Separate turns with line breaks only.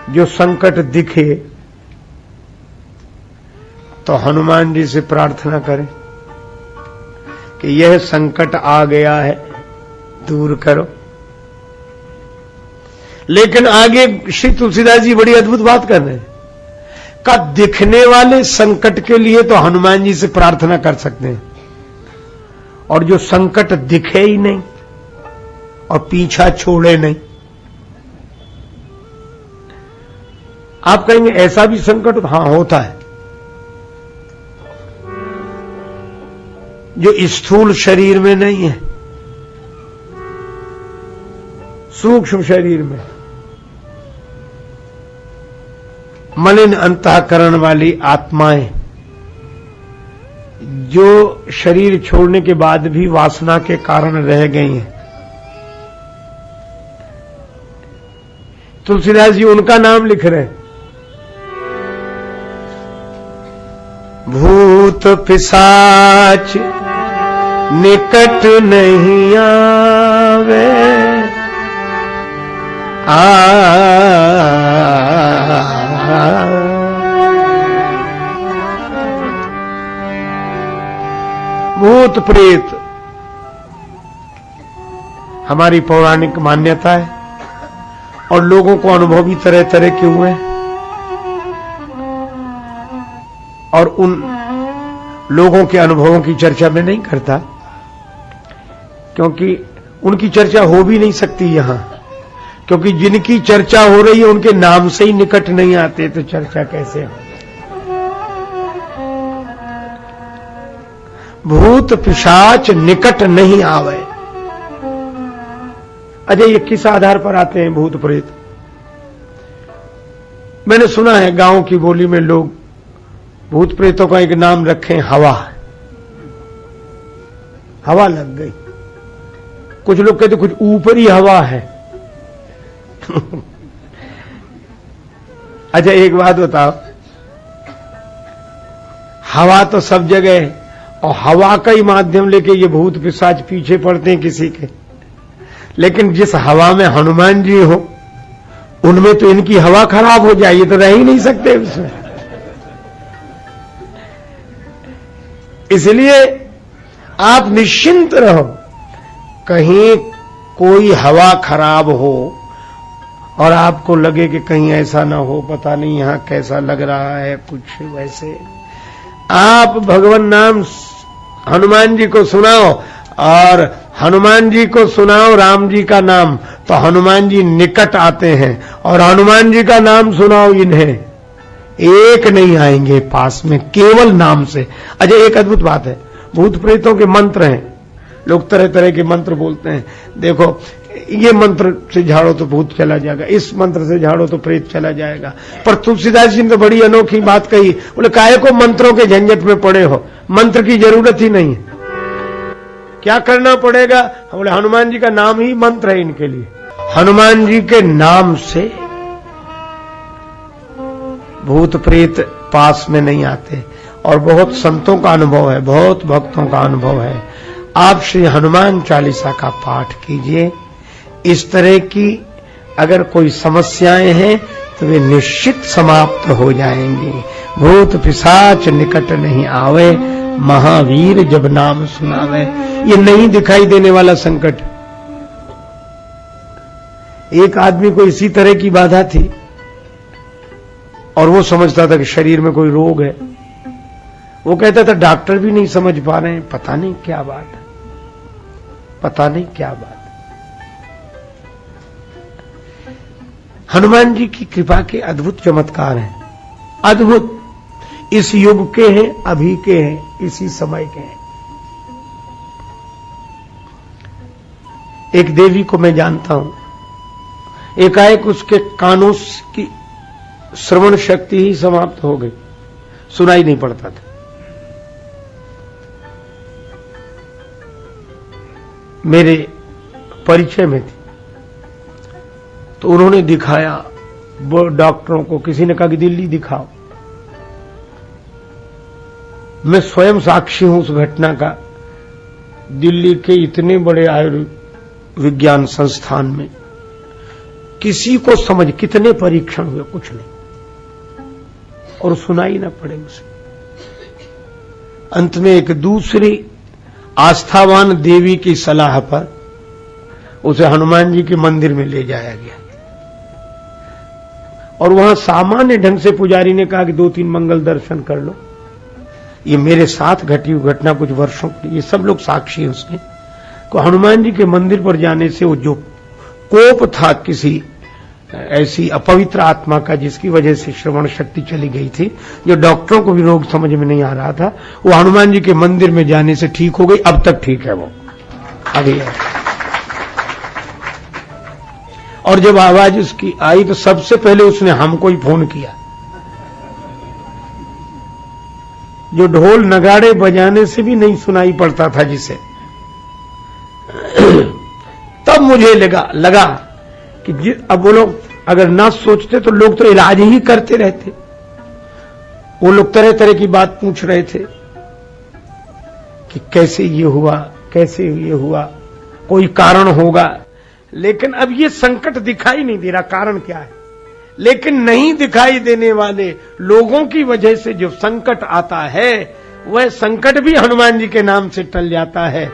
जो संकट दिखे तो हनुमान जी से प्रार्थना करें कि यह संकट आ गया है, दूर करो। लेकिन आगे श्री तुलसीदास जी बड़ी अद्भुत बात कर रहे हैं का दिखने वाले संकट के लिए तो हनुमान जी से प्रार्थना कर सकते हैं, और जो संकट दिखे ही नहीं और पीछा छोड़े नहीं। आप कहेंगे ऐसा भी संकट? हाँ, होता है। जो स्थूल शरीर में नहीं है, सूक्ष्म शरीर में मलिन अंतःकरण वाली आत्माएं जो शरीर छोड़ने के बाद भी वासना के कारण रह गई हैं, तुलसीदास जी उनका नाम लिख रहे हैं। भूत पिशाच निकट नहीं आवे, भूत प्रेत हमारी पौराणिक मान्यता है और लोगों को अनुभव भी तरह तरह के हुए हैं, और उन लोगों के अनुभवों की चर्चा मैं नहीं करता क्योंकि उनकी चर्चा हो भी नहीं सकती यहां, क्योंकि जिनकी चर्चा हो रही है उनके नाम से ही निकट नहीं आते, तो चर्चा कैसे हो। भूत पिशाच निकट नहीं आवे। अजय ये किस आधार पर आते हैं भूत प्रेत? मैंने सुना है गांव की बोली में लोग भूत प्रेतों का एक नाम रखें हवा। हवा लग गई। कुछ लोग कहते कुछ ऊपर ही हवा है। अच्छा एक बात बताओ, हवा तो सब जगह है और हवा का ही माध्यम लेके ये भूत पिशाच पीछे पड़ते हैं किसी के, लेकिन जिस हवा में हनुमान जी हो उनमें तो इनकी हवा खराब हो जाए, ये तो रह ही नहीं सकते उसमें। इसलिए आप निश्चिंत रहो, कहीं कोई हवा खराब हो और आपको लगे कि कहीं ऐसा ना हो, पता नहीं यहां कैसा लग रहा है, कुछ वैसे, आप भगवान नाम हनुमान जी को सुनाओ और हनुमान जी को सुनाओ राम जी का नाम, तो हनुमान जी निकट आते हैं, और हनुमान जी का नाम सुनाओ इन्हें, एक नहीं आएंगे पास में केवल नाम से। अच्छा एक अद्भुत बात है, भूत प्रेतों के मंत्र हैं, लोग तरह तरह के मंत्र बोलते हैं। देखो ये मंत्र से झाड़ो तो भूत चला जाएगा, इस मंत्र से झाड़ो तो प्रेत चला जाएगा। पर तुलसीदास जी ने तो बड़ी अनोखी बात कही, बोले काहे को मंत्रों के झंझट में पड़े हो, मंत्र की जरूरत ही नहीं है। क्या करना पड़ेगा? बोले हनुमान जी का नाम ही मंत्र है इनके लिए। हनुमान जी के नाम से भूत प्रेत पास में नहीं आते, और बहुत संतों का अनुभव है, बहुत भक्तों का अनुभव है। आप श्री हनुमान चालीसा का पाठ कीजिए, इस तरह की अगर कोई समस्याएं हैं तो वे निश्चित समाप्त हो जाएंगी। भूत पिशाच निकट नहीं आवे, महावीर जब नाम सुनावे। ये नहीं दिखाई देने वाला संकट। एक आदमी को इसी तरह की बाधा थी और वो समझता था कि शरीर में कोई रोग है। वो कहता था डॉक्टर भी नहीं समझ पा रहे हैं, पता नहीं क्या बात है, पता नहीं क्या बात। हनुमान जी की कृपा के अद्भुत चमत्कार हैं, अद्भुत, इस युग के हैं, अभी के हैं, इसी समय के हैं। एक देवी को मैं जानता हूं, एकाएक उसके कानों की श्रवण शक्ति ही समाप्त हो गई, सुनाई नहीं पड़ता था। मेरे परिचय में थी, तो उन्होंने दिखाया वो डॉक्टरों को, किसी ने कहा कि दिल्ली दिखाओ। मैं स्वयं साक्षी हूं उस घटना का। दिल्ली के इतने बड़े आयुर्विज्ञान संस्थान में किसी को समझ, कितने परीक्षण हुए, कुछ नहीं, और सुनाई ना पड़े उसे। अंत में एक दूसरी आस्थावान देवी की सलाह पर उसे हनुमान जी के मंदिर में ले जाया गया, और वहां सामान्य ढंग से पुजारी ने कहा कि 2-3 मंगल दर्शन कर लो। ये मेरे साथ घटी हुई घटना, कुछ वर्षों की, ये सब लोग साक्षी हैं उसके। को हनुमान जी के मंदिर पर जाने से वो जो कोप था किसी ऐसी अपवित्र आत्मा का, जिसकी वजह से श्रवण शक्ति चली गई थी, जो डॉक्टरों को भी रोग समझ में नहीं आ रहा था, वो हनुमान जी के मंदिर में जाने से ठीक हो गई। अब तक ठीक है वो, अभी है। और जब आवाज उसकी आई तो सबसे पहले उसने हमको ही फोन किया। जो ढोल नगाड़े बजाने से भी नहीं सुनाई पड़ता था जिसे, तब मुझे लगा कि अब वो लोग अगर ना सोचते तो लोग तो इलाज ही करते रहते। वो लोग तरह तरह की बात पूछ रहे थे कि कैसे ये हुआ, कैसे ये हुआ, कोई कारण होगा। लेकिन अब ये संकट दिखाई नहीं दे रहा, कारण क्या है। लेकिन नहीं दिखाई देने वाले लोगों की वजह से जो संकट आता है, वह संकट भी हनुमान जी के नाम से टल जाता है।